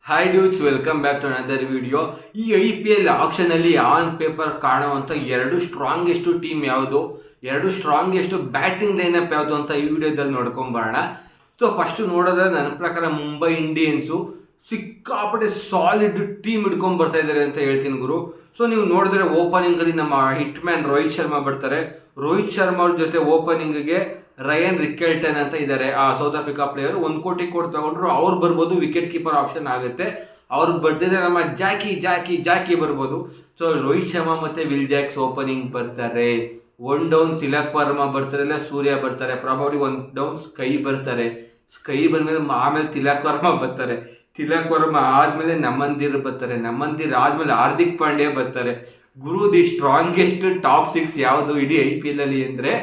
Hi dudes, welcome back to another video. ಈ IPL ಆಕ್ಷನಲ್ಲಿ on paper ಕಾಣುವಂಥ ಎರಡು ಸ್ಟ್ರಾಂಗೆಸ್ಟ್ ಟೀಮ್ ಯಾವುದು, ಎರಡು ಸ್ಟ್ರಾಂಗೆಸ್ಟ್ ಬ್ಯಾಟಿಂಗ್ ಲೈನಪ್ ಯಾವುದು ಅಂತ ಈ ವಿಡಿಯೋದಲ್ಲಿ ನೋಡ್ಕೊಂಬರೋಣ. ಸೊ ಫಸ್ಟ್ ನೋಡೋದ್ರೆ ನನ್ನ ಪ್ರಕಾರ ಮುಂಬೈ ಇಂಡಿಯನ್ಸು ಸಿಕ್ಕಾಪಟ್ಟೆ ಸಾಲಿಡ್ ಟೀಮ್ ಹಿಡ್ಕೊಂಡು ಬರ್ತಾ ಇದ್ದಾರೆ ಅಂತ ಹೇಳ್ತೀನಿ ಗುರು. ಸೊ ನೀವು ನೋಡಿದ್ರೆ ಓಪನಿಂಗಲ್ಲಿ ನಮ್ಮ ಹಿಟ್ ಮ್ಯಾನ್ ರೋಹಿತ್ ಶರ್ಮಾ ಬರ್ತಾರೆ. ರೋಹಿತ್ ಶರ್ಮಾ ಅವ್ರ ಜೊತೆ ಓಪನಿಂಗ್ಗೆ ರಯನ್ ರಿಕೆಲ್ಟನ್ ಅಂತ ಇದ್ದಾರೆ, ಆ ಸೌತ್ ಆಫ್ರಿಕಾ ಪ್ಲೇಯರ್. 1 ಕೋಟಿ ಕೊಟ್ಟು ತಗೊಂಡ್ರು, ಅವ್ರು ಬರ್ಬೋದು, ವಿಕೆಟ್ ಕೀಪರ್ ಆಪ್ಷನ್ ಆಗುತ್ತೆ. ಅವ್ರು ಬರ್ದಿದ್ರೆ ನಮ್ಮ ಜಾಕಿ ಬರ್ಬೋದು. ಸೊ ರೋಹಿತ್ ಶರ್ಮಾ ಮತ್ತೆ ವಿಲ್ ಜಾಕ್ಸ್ ಓಪನಿಂಗ್ ಬರ್ತಾರೆ. 1 ಡೌನ್ ತಿಲಕ್ ವರ್ಮಾ ಬರ್ತಾರೆ, ಇಲ್ಲ ಸೂರ್ಯ ಬರ್ತಾರೆ. ಪ್ರಾಬಬ್ಲಿ 1 ಡೌನ್ ಸ್ಕೈ ಬರ್ತಾರೆ. ಸ್ಕೈ ಬಂದ್ಮೇಲೆ ಆಮೇಲೆ ತಿಲಕ್ ವರ್ಮಾ ಬರ್ತಾರೆ. ತಿಲಕ್ ವರ್ಮಾ ಆದ್ಮೇಲೆ ನಮನ್ದೀರ್ ಬರ್ತಾರೆ. ನಮನ್ದೀರ್ ಆದ್ಮೇಲೆ ಹಾರ್ದಿಕ್ ಪಾಂಡ್ಯ ಬರ್ತಾರೆ. ಗುರು, ದಿ ಸ್ಟ್ರಾಂಗೆಸ್ಟ್ ಟಾಪ್ 6 ಯಾವುದು ಇಡೀ IPL ಅಲ್ಲಿ ಅಂದ್ರೆ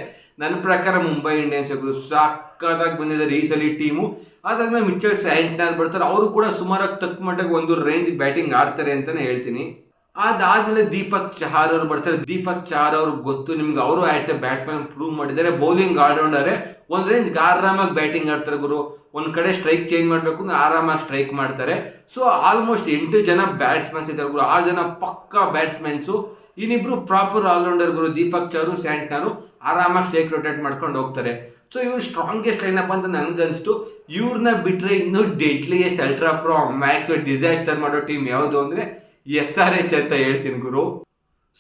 ನನ್ನ ಪ್ರಕಾರ ಮುಂಬೈ ಇಂಡಿಯನ್ಸ್ ಗುರು. ಸಕ್ಕತ್ತಾಗಿ ಬಂದಿದ್ದಾರೆ ಈ ಸಲ ಟೀಮು. ಅದಾದ್ಮೇಲೆ ಮಿಚೆಲ್ ಸ್ಯಾಂಟ್ನರ್ ಬರ್ತಾರೆ. ಅವರು ಕೂಡ ಸುಮಾರಾಗಿ ತಕ್ಕ ಮಟ್ಟಿಗೆ ಒಂದು ರೇಂಜ್ ಬ್ಯಾಟಿಂಗ್ ಆಡ್ತಾರೆ ಅಂತಾನೆ ಹೇಳ್ತೀನಿ. ಅದಾದ್ಮೇಲೆ ದೀಪಕ್ ಚಹಾರ್ ಅವರು ಬರ್ತಾರೆ. ದೀಪಕ್ ಚಹಾರ್ ಅವ್ರು ಗೊತ್ತು ನಿಮ್ಗೆ, ಅವರು ಆಸ್ ಎ ಬ್ಯಾಟ್ಸ್ಮನ್ ಪ್ರೂವ್ ಮಾಡಿದ್ದಾರೆ. ಬೌಲಿಂಗ್ ಆಲ್ರೌಂಡರೇ, ಒಂದ್ ರೇಂಜ್ ಆರಾಮಾಗಿ ಬ್ಯಾಟಿಂಗ್ ಆಡ್ತಾರೆ ಗುರು. ಒಂದ್ ಕಡೆ ಸ್ಟ್ರೈಕ್ ಚೇಂಜ್ ಮಾಡಬೇಕು ಅಂದ್ರೆ ಆರಾಮಾಗಿ ಸ್ಟ್ರೈಕ್ ಮಾಡ್ತಾರೆ. ಸೊ ಆಲ್ಮೋಸ್ಟ್ 8 ಜನ ಬ್ಯಾಟ್ಸ್ಮನ್ಸ್ ಇದ್ದಾರೆ ಗುರು. 6 ಜನ ಪಕ್ಕಾ ಬ್ಯಾಟ್ಸ್ಮನ್ಸು, ಇನ್ನಿಬ್ರು ಪ್ರಾಪರ್ ಆಲ್ರೌಂಡರ್ ಗುರು. ದೀಪಕ್ ಚಹಾರ್, ಸ್ಯಾಂಟ್ನರ್ ಆರಾಮಾಗಿ ಸ್ಟ್ರೈಕ್ ರೊಟೇಟ್ ಮಾಡ್ಕೊಂಡು ಹೋಗ್ತಾರೆ. ಸೊ ಇವ್ರು ಸ್ಟ್ರಾಂಗೆಸ್ಟ್ ಲೈನಪ್ ಅಂತ ನನ್ಗನ್ಸ್ತು. ಇವ್ರನ್ನ ಬಿಟ್ರೆ ಇನ್ನು deadliest ultra pro Max disaster ಮಾಡೋ ಟೀಮ್ ಯಾವುದು ಅಂದ್ರೆ SRH ಅಂತ ಹೇಳ್ತೀನಿ ಗುರು.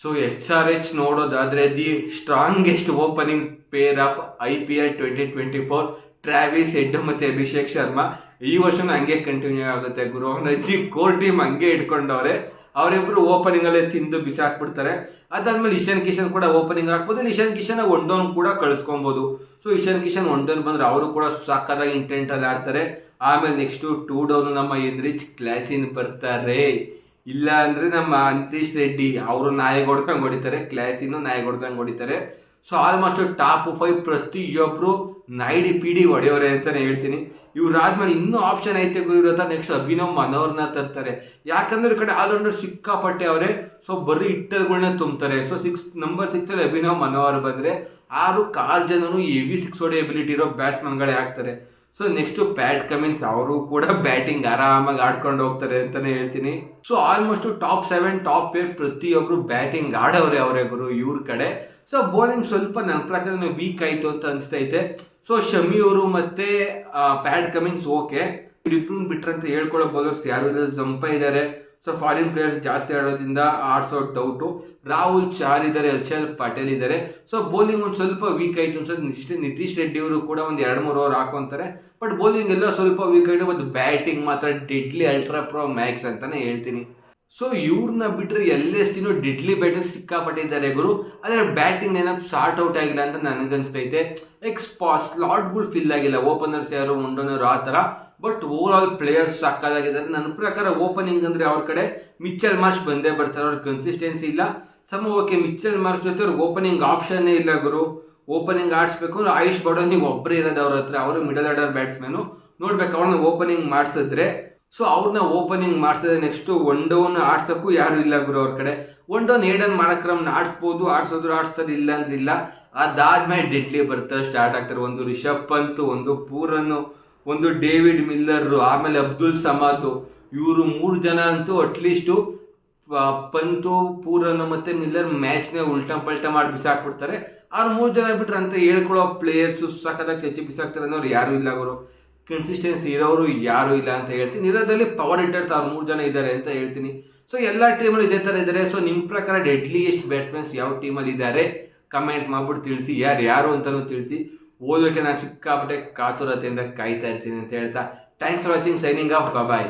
ಸೊ SRH ನೋಡೋದಾದ್ರೆ the strongest opening pair of IPL 2024 Travis head ಮತ್ತೆ ಅಭಿಷೇಕ್ ಶರ್ಮಾ. ಈ ವರ್ಷನೂ ಹಂಗೆ ಕಂಟಿನ್ಯೂ ಆಗುತ್ತೆ ಗುರು. ನಜ್ಜಿ ಕೋರ್ ಟೀಮ್ ಹಂಗೆ ಇಟ್ಕೊಂಡವ್ರೆ. ಅವರಿಬ್ರು ಓಪನಿಂಗ್ ಅಲ್ಲೇ ತಿಂದು ಬಿಸಾಕ್ಬಿಡ್ತಾರೆ. ಅದಾದ್ಮೇಲೆ ಇಶಾನ್ ಕಿಶನ್ ಕೂಡ ಓಪನಿಂಗ್ ಹಾಕ್ಬೋದು. ಇಶಾನ್ ಕಿಶನ್ 1 ಡೌನ್ ಕೂಡ ಕಳಿಸ್ಕೊಬಹುದು. ಸೊ ಇಶಾನ್ ಕಿಶನ್ 1 ಡೌನ್ ಬಂದ್ರೆ ಅವರು ಕೂಡ ಸಾಕಾಗಿ ಇಂಟೆಂಟ್ ಅಲ್ಲಿ ಆಡ್ತಾರೆ. ಆಮೇಲೆ ನೆಕ್ಸ್ಟ್ 2 ಡೌನ್ ನಮ್ಮ ಎನ್ರಿಚ್ ಕ್ಲಾಸಿನ್ ಬರ್ತಾರೆ. ಇಲ್ಲ ಅಂದ್ರೆ ನಮ್ಮ ಅಂತೀಶ್ ರೆಡ್ಡಿ ಅವರು ನಾಯಿ ಹೊಡ್ದಂಗೆ ಹೊಡಿತಾರೆ. ಕ್ಲಾಸಿನ ನಾಯಿ ಹೊಡ್ದಂಗೆ ಹೊಡಿತಾರೆ. ಸೊ ಆಲ್ಮೋಸ್ಟ್ ಟಾಪ್ 5 ಪ್ರತಿಯೊಬ್ರು ನಾಯ್ಡಿ ಪಿಡಿ ಹೊಡೆಯೋರೆ ಅಂತಾನೆ ಹೇಳ್ತೀನಿ. ಇವ್ರಾದ್ಮೇಲೆ ಇನ್ನೂ ಆಪ್ಷನ್ ಐತೆ ಗುರು. ನೆಕ್ಸ್ಟ್ ಅಭಿನವ್ ಮನೋಹರ್ನ ತರ್ತಾರೆ. ಯಾಕಂದ್ರೆ ಈ ಕಡೆ ಆಲ್ರೌಂಡರ್ ಸಿಕ್ಕಾಪಟ್ಟೆ ಅವರೇ. ಸೊ ಬರೀ ಹಿಟ್ಟರ್ಗಳನ್ನ ತುಂಬ್ತಾರೆ. ಸೊ ನಂಬರ್ 6 ಅಲ್ಲಿ ಅಭಿನವ್ ಮನೋಹರ್ ಬಂದ್ರೆ 6 ಜನನು ಹೆವಿ 6 ಹೊಡೆ ಎಬಿಲಿಟಿ ಇರೋ ಬ್ಯಾಟ್ಸ್ಮನ್ಗಳೇ ಆಗ್ತಾರೆ. ಸೊ ನೆಕ್ಸ್ಟ್ ಪ್ಯಾಟ್ ಕಮಿನ್ಸ್, ಅವರು ಕೂಡ ಬ್ಯಾಟಿಂಗ್ ಆರಾಮಾಗಿ ಆಡ್ಕೊಂಡು ಹೋಗ್ತಾರೆ ಅಂತಾನೆ ಹೇಳ್ತೀನಿ. ಸೊ ಆಲ್ಮೋಸ್ಟ್ ಟಾಪ್ 7 ಟಾಪ್ 8 ಪ್ರತಿಯೊಬ್ರು ಬ್ಯಾಟಿಂಗ್ ಆಡೋರೆ ಅವರೇ ಗುರು ಇವ್ರ ಕಡೆ. ಸೊ ಬೌಲಿಂಗ್ ಸ್ವಲ್ಪ ನನ್ನ ಪ್ರಕಾರ ವೀಕ್ ಆಯ್ತು ಅಂತ ಅನಿಸ್ತೈತೆ. ಸೊ ಶಮಿ ಅವರು ಮತ್ತೆ ಪ್ಯಾಟ್ ಕಮಿನ್ಸ್ ಓಕೆ, ಇಬ್ರು ಬಿಟ್ರೆ ಅಂತ ಹೇಳ್ಕೊಳ್ಳೋ ಬೌಲರ್ಸ್ ಯಾರು ಇಲ್ಲ. ಜಂಪ ಇದ್ದಾರೆ. ಸೊ ಫಾರಿನ್ ಪ್ಲೇಯರ್ಸ್ ಜಾಸ್ತಿ ಆಡೋದ್ರಿಂದ ಆಡ್ಸೋ ಡೌಟು. ರಾಹುಲ್ ಚಾರ್ ಇದ್ದಾರೆ, ಹರ್ಷಲ್ ಪಟೇಲ್ ಇದ್ದಾರೆ. ಸೊ ಬೌಲಿಂಗ್ ಒಂದು ಸ್ವಲ್ಪ ವೀಕ್ ಆಯಿತು ಅನ್ಸುತ್ತೆ. ನಿತೀಶ್ ರೆಡ್ಡಿ ಅವರು ಕೂಡ ಒಂದು 2-3 ಓವರ್ ಹಾಕೊಂತಾರೆ. ಬಟ್ ಬೌಲಿಂಗ್ ಎಲ್ಲ ಸ್ವಲ್ಪ ವೀಕ್ ಆಯಿತು. ಮತ್ತು ಬ್ಯಾಟಿಂಗ್ ಮಾತ್ರ ಡೆಡ್ಲಿ ಅಲ್ಟ್ರಾ ಪ್ರೋ ಮ್ಯಾಕ್ಸ್ ಅಂತಾನೆ ಹೇಳ್ತೀನಿ. ಸೊ ಇವ್ರನ್ನ ಬಿಟ್ಟರೆ LSTನೂ ಡೆಡ್ಲಿ ಬ್ಯಾಟರ್ ಸಿಕ್ಕಾಪಟ್ಟಿದ್ದಾರೆ ಗುರು. ಆದರೆ ಬ್ಯಾಟಿಂಗ್ ಏನಪ್ಪ ಸಾರ್ಟ್ ಔಟ್ ಆಗಿಲ್ಲ ಅಂತ ನನಗನ್ಸ್ತೈತೆ. ಸ್ಲಾಟ್ಗಳು ಫಿಲ್ ಆಗಿಲ್ಲ. ಓಪನರ್ಸ್ ಯಾರು, ಮುಂಡೋನರು ಆ ಥರ. ಬಟ್ ಓವರ್ ಆಲ್ ಪ್ಲೇಯರ್ಸ್ ಸಾಕಾಗಿದ್ದಾರೆ. ನನ್ನ ಪ್ರಕಾರ ಓಪನಿಂಗ್ ಅಂದರೆ ಅವ್ರ ಕಡೆ ಮಿಚ್ಚಲ್ ಮಾರ್ಷ್ ಬಂದೇ ಬರ್ತಾರೆ. ಅವ್ರ ಕನ್ಸಿಸ್ಟೆನ್ಸಿ ಇಲ್ಲ. ಓಕೆ, ಮಿಚ್ಚಲ್ ಮಾರ್ಷ್ ಜೊತೆ ಅವ್ರಿಗೆ ಓಪನಿಂಗ್ ಆಪ್ಷನ್ನೇ ಇಲ್ಲ ಗುರು. ಓಪನಿಂಗ್ ಆಡಿಸ್ಬೇಕು ಅಂದ್ರೆ ಆಯುಷ್ ಬಡೋ ನೀವು ಒಬ್ಬರೇ ಇರೋದು ಅವ್ರ ಹತ್ರ. ಅವರು ಮಿಡಲ್ ಆರ್ಡರ್ ಬ್ಯಾಟ್ಸ್ಮನ್ನು. ನೋಡ್ಬೇಕು, ಅವ್ರನ್ನ ಓಪನಿಂಗ್ ಮಾಡಿಸಿದ್ರೆ. ಸೊ ಅವ್ರನ್ನ ಓಪನಿಂಗ್ ಮಾಡ್ತಿದ್ರೆ ನೆಕ್ಸ್ಟ್ 1 ಡೌನ್ ಆಡ್ಸೋಕ್ಕೂ ಯಾರು ಇಲ್ಲ ಗುರು ಅವ್ರ ಕಡೆ. 1 ಡೌನ್ ಏಡನ್ ಮಾಡಕ್ರಮ್ನ ಆಡಿಸ್ಬೋದು, ಆಡ್ಸ್ತಾರೆ, ಇಲ್ಲ ಅಂದ್ರೆ ಇಲ್ಲ. ಅದಾದ್ಮೇಲೆ ಡೆಡ್ಲಿ ಬರ್ತಾರೆ, ಸ್ಟಾರ್ಟ್ ಆಗ್ತಾರೆ. ಒಂದು ರಿಷಬ್ ಪಂತ್, ಒಂದು ಪೂರನ್, ಒಂದು ಡೇವಿಡ್ ಮಿಲ್ಲರ್, ಆಮೇಲೆ ಅಬ್ದುಲ್ ಸಮಾದ್. ಇವರು 3 ಜನ ಅಂತೂ ಅಟ್ಲೀಸ್ಟು ಪಂತು, ಪೂರನ್ ಮತ್ತೆ ಮಿಲ್ಲರ್ ಮ್ಯಾಚ್ನ ಉಲ್ಟಾ ಪಲ್ಟಾ ಮಾಡಿ ಬಿಸಾಕ್ಬಿಡ್ತಾರೆ. ಅವ್ರು 3 ಜನ ಬಿಟ್ರೆ ಅಂತ ಹೇಳ್ಕೊಳ್ಳೋ ಪ್ಲೇಯರ್ಸು ಸಖತ್ತಾಗಿ ಚಚ್ಚಿ ಬಿಸಾಕ್ತಾರೆ ಅನ್ನೋರು ಯಾರು ಇಲ್ಲ ಗುರು. ಕನ್ಸಿಸ್ಟೆನ್ಸಿ ಇರೋರು ಯಾರು ಇಲ್ಲ ಅಂತ ಹೇಳ್ತೀನಿ. ಇರೋದ್ರಲ್ಲಿ ಪವರ್ ಹಿಟ್ಟರ್ಸ್ ಅವ್ರು 3 ಜನ ಇದ್ದಾರೆ ಅಂತ ಹೇಳ್ತೀನಿ. ಸೊ ಎಲ್ಲ ಟೀಮಲ್ಲಿ ಇದೇ ಥರ ಇದ್ದಾರೆ. ಸೊ ನಿಮ್ಮ ಪ್ರಕಾರ ಡೆಡ್ಲಿಯೆಸ್ಟ್ ಬ್ಯಾಟ್ಸ್ಮನ್ಸ್ ಯಾವ ಟೀಮಲ್ಲಿ ಇದ್ದಾರೆ ಕಮೆಂಟ್ ಮಾಡ್ಬಿಟ್ಟು ತಿಳಿಸಿ. ಯಾರು ಅಂತಲೂ ತಿಳಿಸಿ. ಓದೋಕೆ ನಾನು ಸಿಕ್ಕಾಪಟ್ಟೆ ಕಾತುರತೆಯಿಂದ ಕಾಯ್ತಾ ಇರ್ತೀನಿ ಅಂತ ಹೇಳ್ತಾ thanks for watching. Signing off. Bye.